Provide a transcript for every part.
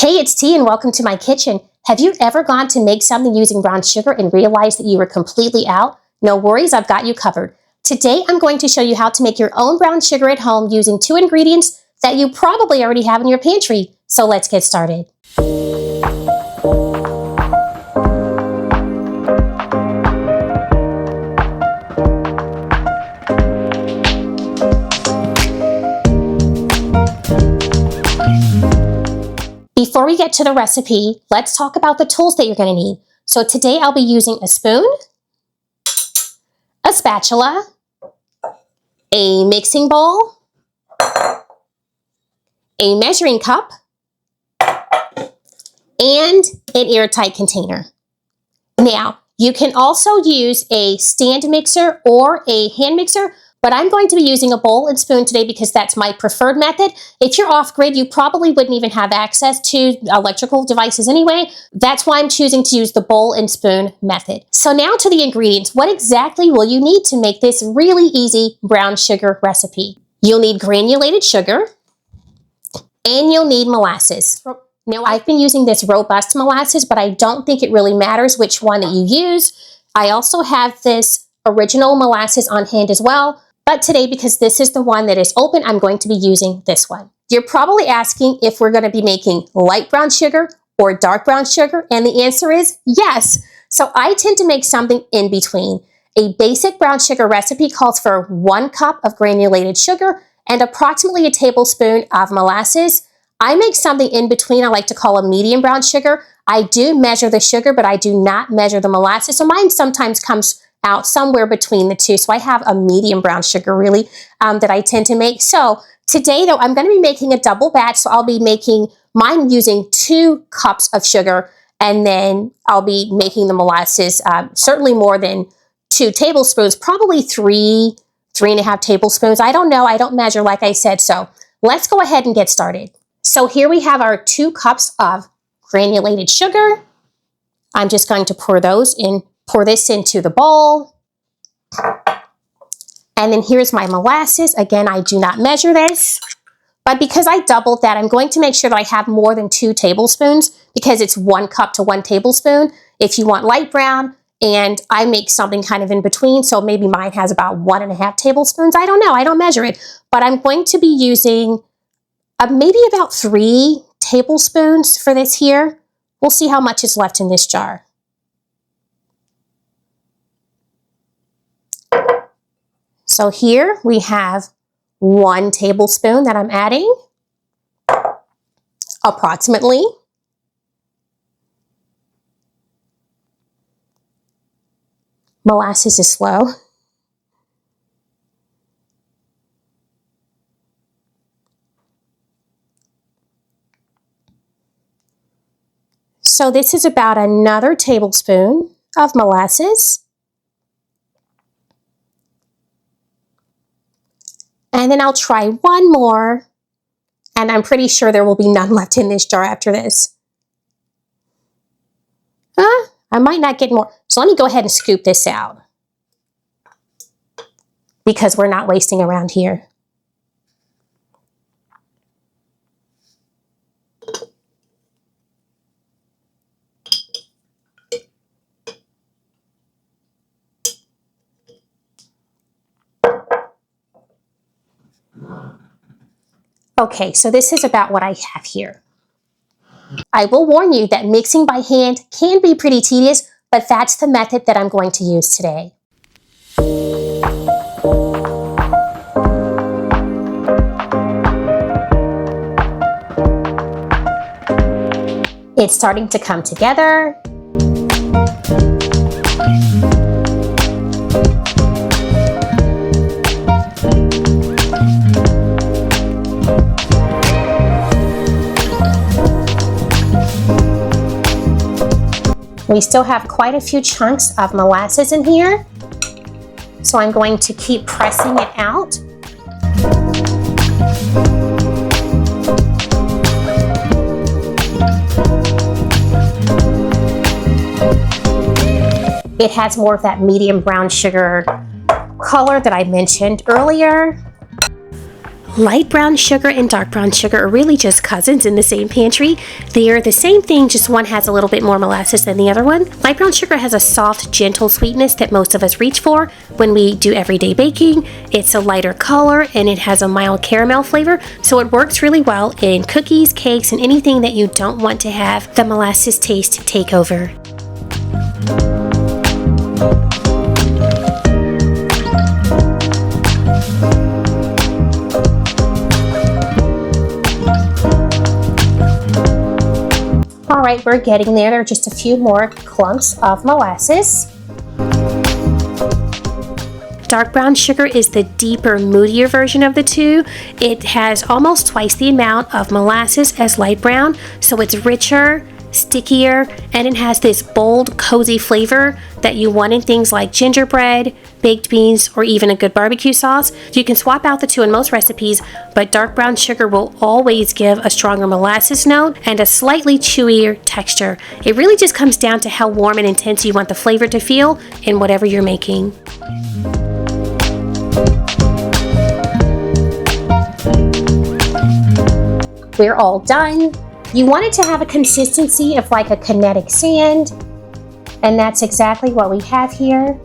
Hey, it's T and welcome to my kitchen. Have you ever gone to make something using brown sugar and realized that you were completely out? No worries, I've got you covered. Today, I'm going to show you how to make your own brown sugar at home using 2 ingredients that you probably already have in your pantry. So let's get started. Before we get to the recipe, let's talk about the tools that you're going to need. So today I'll be using a spoon, a spatula, a mixing bowl, a measuring cup, and an airtight container. Now, you can also use a stand mixer or a hand mixer, but I'm going to be using a bowl and spoon today because that's my preferred method. If you're off-grid, you probably wouldn't even have access to electrical devices anyway. That's why I'm choosing to use the bowl and spoon method. So now to the ingredients. What exactly will you need to make this really easy brown sugar recipe? You'll need granulated sugar, and you'll need molasses. Now, I've been using this robust molasses, but I don't think it really matters which one that you use. I also have this original molasses on hand as well. But today, because this is the one that is open, I'm going to be using this one. You're probably asking if we're going to be making light brown sugar or dark brown sugar, and the answer is yes. So I tend to make something in between. A basic brown sugar recipe calls for 1 cup of granulated sugar and approximately a tablespoon of molasses. I make something in between I like to call a medium brown sugar. I do measure the sugar, but I do not measure the molasses. So mine sometimes comes out somewhere between the two. So I have a medium brown sugar really that I tend to make. So today though, I'm going to be making a double batch. So I'll be making mine using 2 cups of sugar, and then I'll be making the molasses certainly more than 2 tablespoons, probably 3.5 tablespoons. I don't know. I don't measure like I said. So let's go ahead and get started. So here we have our 2 cups of granulated sugar. I'm just going to pour this into the bowl. And then here's my molasses. Again, I do not measure this, but because I doubled that, I'm going to make sure that I have more than 2 tablespoons because it's 1 cup to 1 tablespoon. If you want light brown, and I make something kind of in between, so maybe mine has about 1.5 tablespoons. I don't know, I don't measure it, but I'm going to be using maybe about 3 tablespoons for this here. We'll see how much is left in this jar. So here we have 1 tablespoon that I'm adding, approximately. Molasses is slow. So this is about another tablespoon of molasses. And then I'll try 1 more, and I'm pretty sure there will be none left in this jar after this. I might not get more. So let me go ahead and scoop this out because we're not wasting around here. Okay, so this is about what I have here. I will warn you that mixing by hand can be pretty tedious, but that's the method that I'm going to use today. It's starting to come together. We still have quite a few chunks of molasses in here, so I'm going to keep pressing it out. It has more of that medium brown sugar color that I mentioned earlier. Light brown sugar and dark brown sugar are really just cousins in the same pantry. They are the same thing, just one has a little bit more molasses than the other one. Light brown sugar has a soft, gentle sweetness that most of us reach for when we do everyday baking. It's a lighter color and it has a mild caramel flavor, so it works really well in cookies, cakes, and anything that you don't want to have the molasses taste take over. Alright, we're getting there. There are just a few more clumps of molasses. Dark brown sugar is the deeper, moodier version of the two. It has almost twice the amount of molasses as light brown, so it's richer, stickier, and it has this bold, cozy flavor that you want in things like gingerbread, baked beans, or even a good barbecue sauce. You can swap out the two in most recipes, but dark brown sugar will always give a stronger molasses note and a slightly chewier texture. It really just comes down to how warm and intense you want the flavor to feel in whatever you're making. We're all done. You want it to have a consistency of like a kinetic sand, and that's exactly what we have here.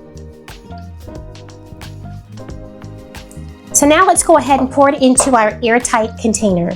So now let's go ahead and pour it into our airtight container.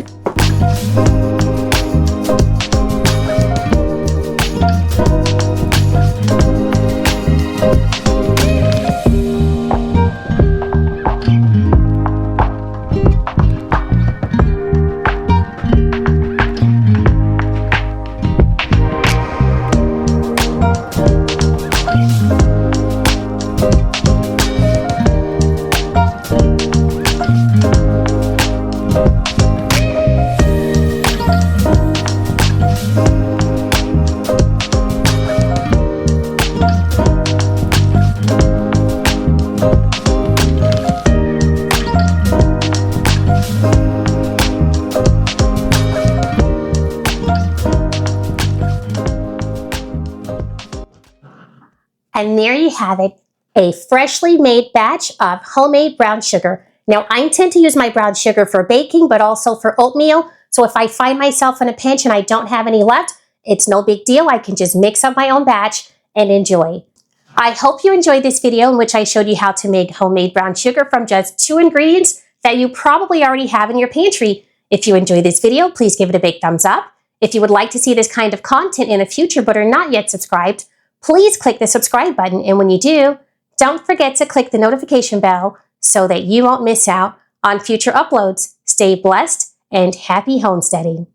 And there you have it, a freshly made batch of homemade brown sugar. Now, I intend to use my brown sugar for baking, but also for oatmeal. So if I find myself in a pinch and I don't have any left, it's no big deal. I can just mix up my own batch and enjoy. I hope you enjoyed this video in which I showed you how to make homemade brown sugar from just 2 ingredients that you probably already have in your pantry. If you enjoyed this video, please give it a big thumbs up. If you would like to see this kind of content in the future but are not yet subscribed, please click the subscribe button, and when you do, don't forget to click the notification bell so that you won't miss out on future uploads. Stay blessed and happy homesteading.